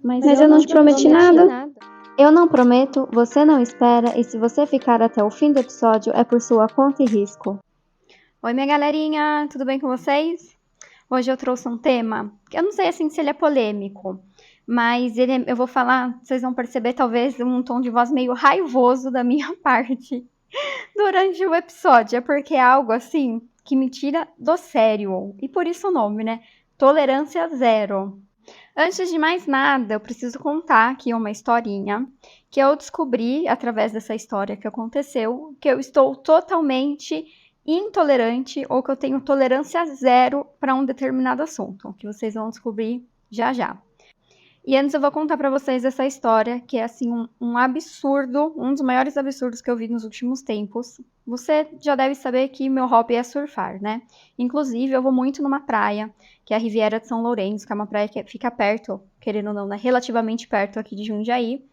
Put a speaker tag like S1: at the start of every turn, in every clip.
S1: Mas eu não te prometi nada. Eu não prometo, você não espera, e se você ficar até o fim do episódio é por sua conta e risco.
S2: Oi, minha galerinha, tudo bem com vocês? Hoje eu trouxe um tema, que eu não sei assim se ele é polêmico, mas eu vou falar, vocês vão perceber talvez um tom de voz meio raivoso da minha parte durante o episódio, é porque é algo assim que me tira do sério, e por isso o nome, né? Tolerância zero. Antes de mais nada, eu preciso contar aqui uma historinha que eu descobri através dessa história que aconteceu, que eu estou totalmente intolerante ou que eu tenho tolerância zero para um determinado assunto, que vocês vão descobrir já já. E antes eu vou contar para vocês essa história, que é assim um absurdo, um dos maiores absurdos que eu vi nos últimos tempos. Você já deve saber que meu hobby é surfar, né? Inclusive, eu vou muito numa praia, que é a Riviera de São Lourenço, que é uma praia que fica perto, querendo ou não, né? Relativamente perto aqui de Jundiaí.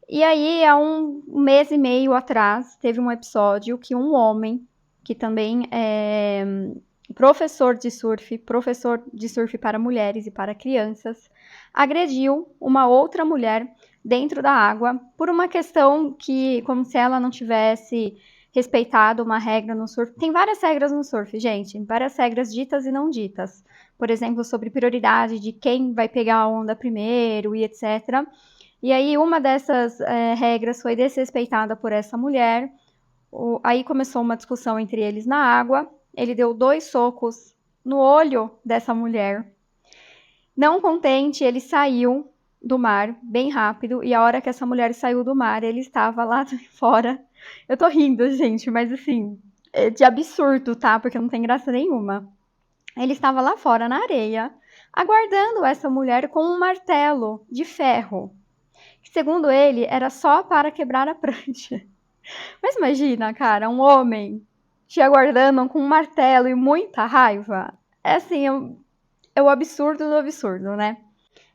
S2: E aí, há um mês e meio atrás, teve um episódio que um homem, que também é professor de surf para mulheres e para crianças, agrediu uma outra mulher dentro da água por uma questão que, como se ela não tivesse respeitado uma regra no surf. Tem várias regras no surf, gente, várias regras ditas e não ditas. Por exemplo, sobre prioridade de quem vai pegar a onda primeiro e etc. E aí uma dessas regras foi desrespeitada por essa mulher. Aí começou uma discussão entre eles na água. Ele deu 2 socos no olho dessa mulher. Não contente, ele saiu do mar bem rápido. E a hora que essa mulher saiu do mar, ele estava lá fora. Eu tô rindo, gente, mas assim, é de absurdo, tá? Porque não tem graça nenhuma. Ele estava lá fora na areia, aguardando essa mulher com um martelo de ferro. Que, segundo ele, era só para quebrar a prancha. Mas imagina, cara, um homem te aguardando com um martelo e muita raiva. É assim, é o absurdo do absurdo, né?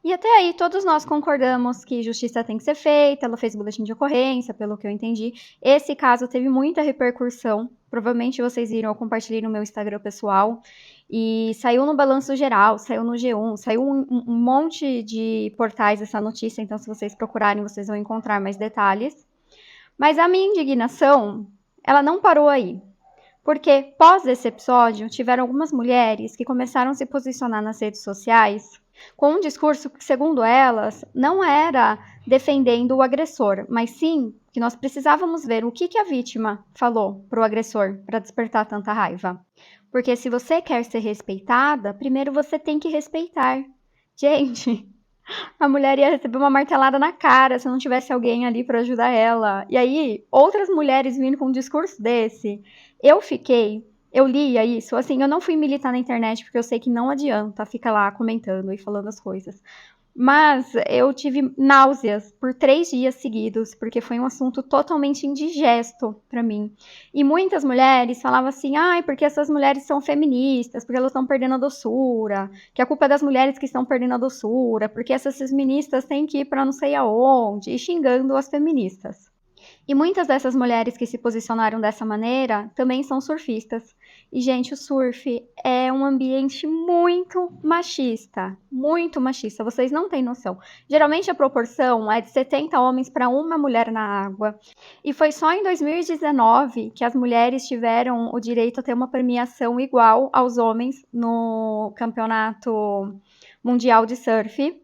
S2: E até aí todos nós concordamos que justiça tem que ser feita, ela fez boletim de ocorrência, pelo que eu entendi. Esse caso teve muita repercussão, provavelmente vocês viram, eu compartilhei no meu Instagram pessoal, e saiu no Balanço Geral, saiu no G1, saiu um monte de portais essa notícia, então se vocês procurarem vocês vão encontrar mais detalhes. Mas a minha indignação, ela não parou aí. Porque pós esse episódio, tiveram algumas mulheres que começaram a se posicionar nas redes sociais com um discurso que, segundo elas, não era defendendo o agressor, mas sim que nós precisávamos ver o que a vítima falou para o agressor para despertar tanta raiva. Porque se você quer ser respeitada, primeiro você tem que respeitar. Gente, a mulher ia receber uma martelada na cara se não tivesse alguém ali para ajudar ela. E aí, outras mulheres vindo com um discurso desse, eu lia isso, assim, eu não fui militar na internet porque eu sei que não adianta ficar lá comentando e falando as coisas. Mas eu tive náuseas por 3 dias seguidos, porque foi um assunto totalmente indigesto para mim. E muitas mulheres falavam assim, ai, porque essas mulheres são feministas, porque elas estão perdendo a doçura, que a culpa é das mulheres que estão perdendo a doçura, porque essas feministas têm que ir para não sei aonde, e xingando as feministas. E muitas dessas mulheres que se posicionaram dessa maneira também são surfistas. E, gente, o surf é um ambiente muito machista. Muito machista, vocês não têm noção. Geralmente a proporção é de 70 homens para uma mulher na água. E foi só em 2019 que as mulheres tiveram o direito a ter uma premiação igual aos homens no Campeonato Mundial de Surf.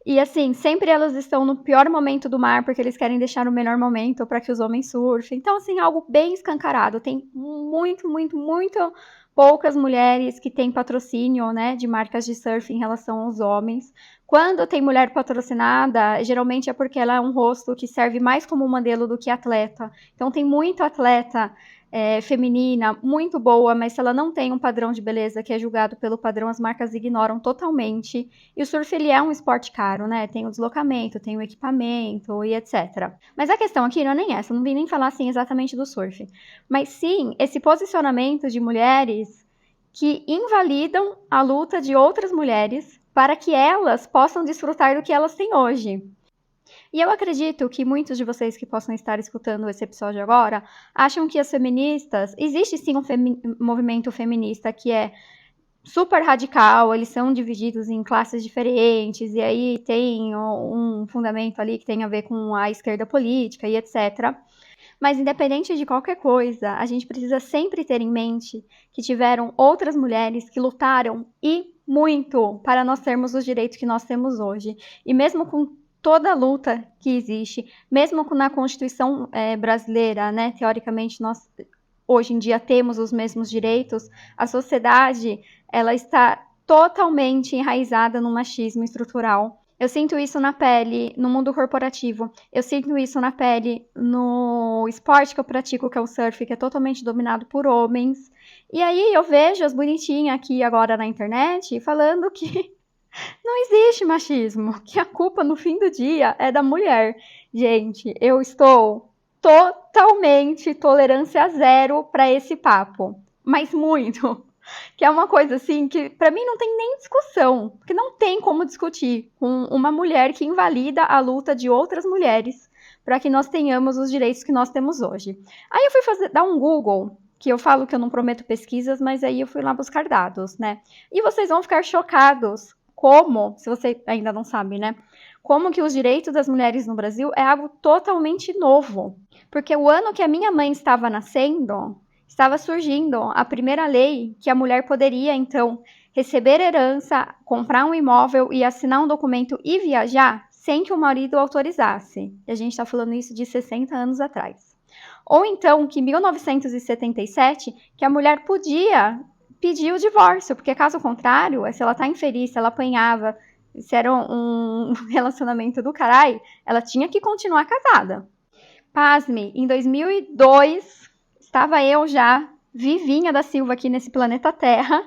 S2: E assim, sempre elas estão no pior momento do mar, porque eles querem deixar o melhor momento para que os homens surfem. Então, assim, algo bem escancarado. Tem muito poucas mulheres que têm patrocínio, né, de marcas de surf em relação aos homens. Quando tem mulher patrocinada, geralmente é porque ela é um rosto que serve mais como modelo do que atleta. Então, tem muito atleta feminina, muito boa, mas se ela não tem um padrão de beleza que é julgado pelo padrão, as marcas ignoram totalmente. E o surf, ele é um esporte caro, né? Tem o deslocamento, tem o equipamento e etc. Mas a questão aqui não é nem essa, não vim nem falar assim exatamente do surf. Mas sim, esse posicionamento de mulheres que invalidam a luta de outras mulheres para que elas possam desfrutar do que elas têm hoje. E eu acredito que muitos de vocês que possam estar escutando esse episódio agora acham que as feministas... Existe sim um movimento feminista que é super radical, eles são divididos em classes diferentes, e aí tem um fundamento ali que tem a ver com a esquerda política e etc. Mas independente de qualquer coisa, a gente precisa sempre ter em mente que tiveram outras mulheres que lutaram e muito para nós termos os direitos que nós temos hoje. E mesmo com toda a luta que existe, mesmo na Constituição brasileira, né, teoricamente nós hoje em dia temos os mesmos direitos, a sociedade ela está totalmente enraizada no machismo estrutural. Eu sinto isso na pele no mundo corporativo. Eu sinto isso na pele no esporte que eu pratico, que é o surf, que é totalmente dominado por homens. E aí eu vejo as bonitinhas aqui agora na internet falando que não existe machismo, que a culpa no fim do dia é da mulher. Gente, eu estou totalmente tolerância zero para esse papo. Mas muito. Que é uma coisa assim que para mim não tem nem discussão, porque não tem como discutir com uma mulher que invalida a luta de outras mulheres para que nós tenhamos os direitos que nós temos hoje. Aí eu fui dar um Google, que eu falo que eu não prometo pesquisas, mas aí eu fui lá buscar dados, né? E vocês vão ficar chocados como, se você ainda não sabe, né? Como que os direitos das mulheres no Brasil é algo totalmente novo. Porque o ano que a minha mãe estava nascendo, estava surgindo a primeira lei que a mulher poderia, então, receber herança, comprar um imóvel e assinar um documento e viajar sem que o marido autorizasse. E a gente está falando isso de 60 anos atrás. Ou então, que em 1977, que a mulher podia pedir o divórcio, porque caso contrário, se ela tá infeliz, se ela apanhava, se era um relacionamento do caralho, ela tinha que continuar casada. Pasme, em 2002, estava eu já, vivinha da Silva aqui nesse planeta Terra,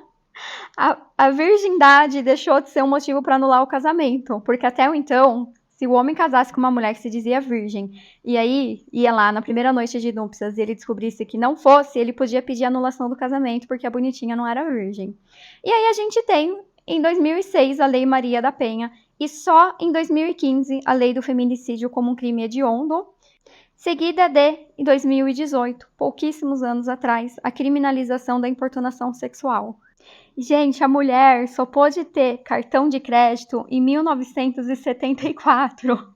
S2: a virgindade deixou de ser um motivo para anular o casamento, porque até então, se o homem casasse com uma mulher que se dizia virgem, e aí ia lá na primeira noite de núpcias e ele descobrisse que não fosse, ele podia pedir anulação do casamento, porque a bonitinha não era virgem. E aí a gente tem, em 2006, a Lei Maria da Penha, e só em 2015, a Lei do Feminicídio como um crime hediondo, seguida de, em 2018, pouquíssimos anos atrás, a criminalização da importunação sexual. Gente, a mulher só pôde ter cartão de crédito em 1974.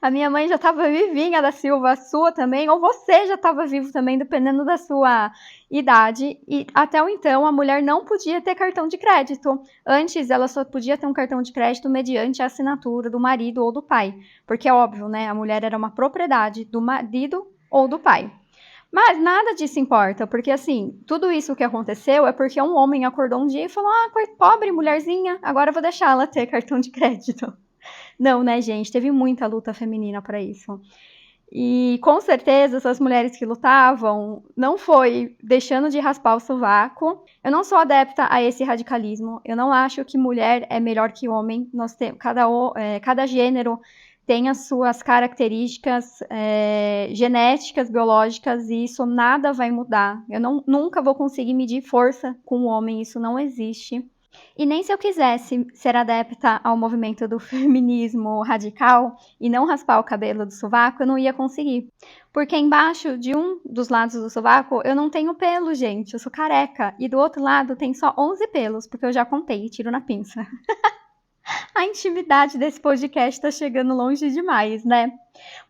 S2: A minha mãe já estava vivinha da Silva, a sua também, ou você já estava vivo também, dependendo da sua idade. E até então, a mulher não podia ter cartão de crédito. Antes, ela só podia ter um cartão de crédito mediante a assinatura do marido ou do pai. Porque é óbvio, né? A mulher era uma propriedade do marido ou do pai. Mas nada disso importa, porque assim, tudo isso que aconteceu é porque um homem acordou um dia e falou: ah, pobre mulherzinha, agora eu vou deixar ela ter cartão de crédito. Não, né, gente? Teve muita luta feminina para isso. E com certeza essas mulheres que lutavam não foi deixando de raspar o sovaco. Eu não sou adepta a esse radicalismo. Eu não acho que mulher é melhor que homem. Nós temos cada gênero tem as suas características genéticas, biológicas, e isso nada vai mudar. Eu nunca vou conseguir medir força com o homem, isso não existe. E nem se eu quisesse ser adepta ao movimento do feminismo radical e não raspar o cabelo do sovaco, eu não ia conseguir. Porque embaixo de um dos lados do sovaco eu não tenho pelo, gente, eu sou careca. E do outro lado tem só 11 pelos, porque eu já contei e tiro na pinça. A intimidade desse podcast tá chegando longe demais, né?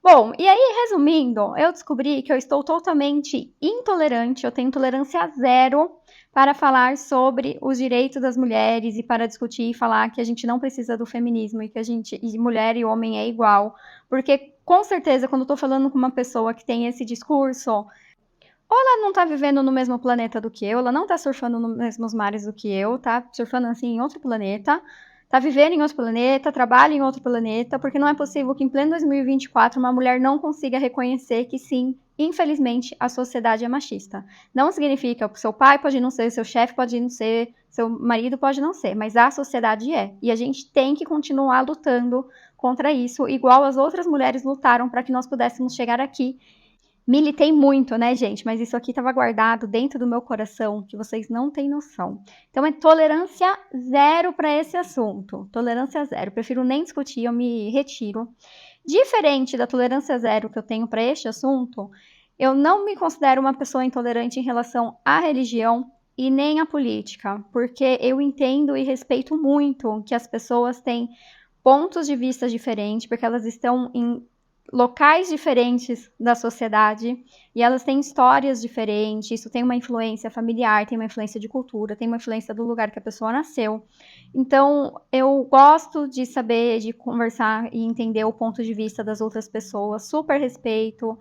S2: Bom, e aí, resumindo, eu descobri que eu estou totalmente intolerante, eu tenho tolerância zero para falar sobre os direitos das mulheres e para discutir e falar que a gente não precisa do feminismo e que mulher e homem é igual. Porque, com certeza, quando eu tô falando com uma pessoa que tem esse discurso, ou ela não tá vivendo no mesmo planeta do que eu, ela não tá surfando nos mesmos mares do que eu, tá surfando assim em outro planeta, tá vivendo em outro planeta, trabalha em outro planeta, porque não é possível que em pleno 2024 uma mulher não consiga reconhecer que sim, infelizmente, a sociedade é machista. Não significa que seu pai pode não ser, seu chefe pode não ser, seu marido pode não ser, mas a sociedade é. E a gente tem que continuar lutando contra isso, igual as outras mulheres lutaram para que nós pudéssemos chegar aqui. Militei muito, né, gente? Mas isso aqui estava guardado dentro do meu coração, que vocês não têm noção. Então é tolerância zero para esse assunto. Tolerância zero. Prefiro nem discutir, eu me retiro. Diferente da tolerância zero que eu tenho para este assunto, eu não me considero uma pessoa intolerante em relação à religião, e nem a política, porque eu entendo e respeito muito que as pessoas têm pontos de vista diferentes, porque elas estão em locais diferentes da sociedade e elas têm histórias diferentes. Isso tem uma influência familiar, tem uma influência de cultura, tem uma influência do lugar que a pessoa nasceu. Então, eu gosto de saber, de conversar e entender o ponto de vista das outras pessoas. Super respeito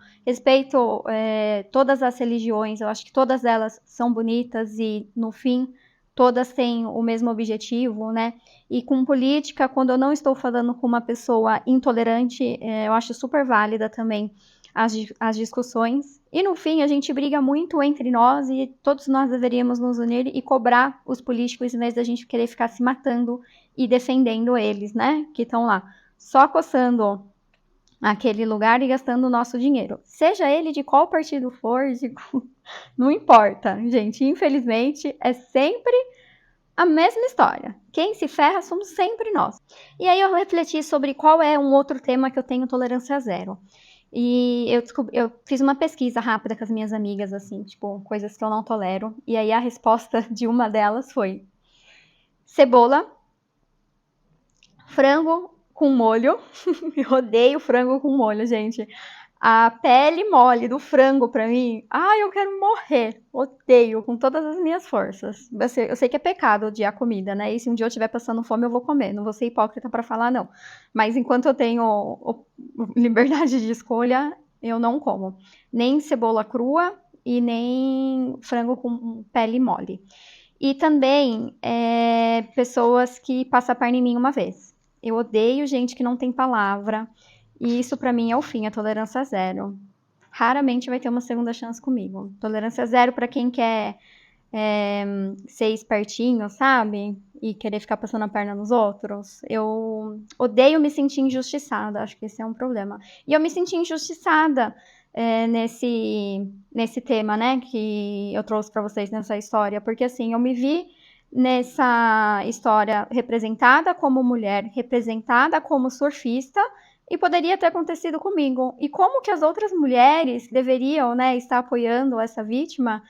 S2: todas as religiões. Eu acho que todas elas são bonitas e, no fim, todas têm o mesmo objetivo, né? E com política, quando eu não estou falando com uma pessoa intolerante, eu acho super válida também as discussões. E no fim, a gente briga muito entre nós e todos nós deveríamos nos unir e cobrar os políticos em vez da gente querer ficar se matando e defendendo eles, né? Que estão lá só coçando aquele lugar e gastando o nosso dinheiro. Seja ele de qual partido for, não importa, gente. Infelizmente, é sempre a mesma história. Quem se ferra somos sempre nós. E aí eu refleti sobre qual é um outro tema que eu tenho tolerância zero. E eu fiz uma pesquisa rápida com as minhas amigas, assim, tipo, coisas que eu não tolero. E aí a resposta de uma delas foi cebola, frango com molho. Eu odeio frango com molho, gente. A pele mole do frango pra mim, eu quero morrer. Odeio com todas as minhas forças. Eu sei que é pecado odiar comida, né? E se um dia eu estiver passando fome, eu vou comer. Não vou ser hipócrita pra falar, não. Mas enquanto eu tenho liberdade de escolha, eu não como. Nem cebola crua e nem frango com pele mole. E também pessoas que passam a perna em mim uma vez. Eu odeio gente que não tem palavra. E isso pra mim é o fim, a tolerância zero. Raramente vai ter uma segunda chance comigo. Tolerância zero pra quem quer ser espertinho, sabe? E querer ficar passando a perna nos outros. Eu odeio me sentir injustiçada, acho que esse é um problema. E eu me senti injustiçada nesse tema, né, que eu trouxe pra vocês nessa história. Porque assim, eu me vi nessa história representada como mulher, representada como surfista, e poderia ter acontecido comigo. E como que as outras mulheres deveriam, né, estar apoiando essa vítima,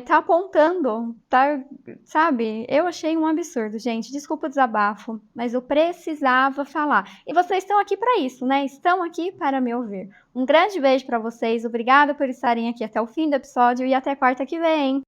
S2: tá apontando, sabe? Eu achei um absurdo, gente. Desculpa o desabafo, mas eu precisava falar. E vocês estão aqui para isso, né? Estão aqui para me ouvir. Um grande beijo para vocês. Obrigada por estarem aqui até o fim do episódio e até quarta que vem.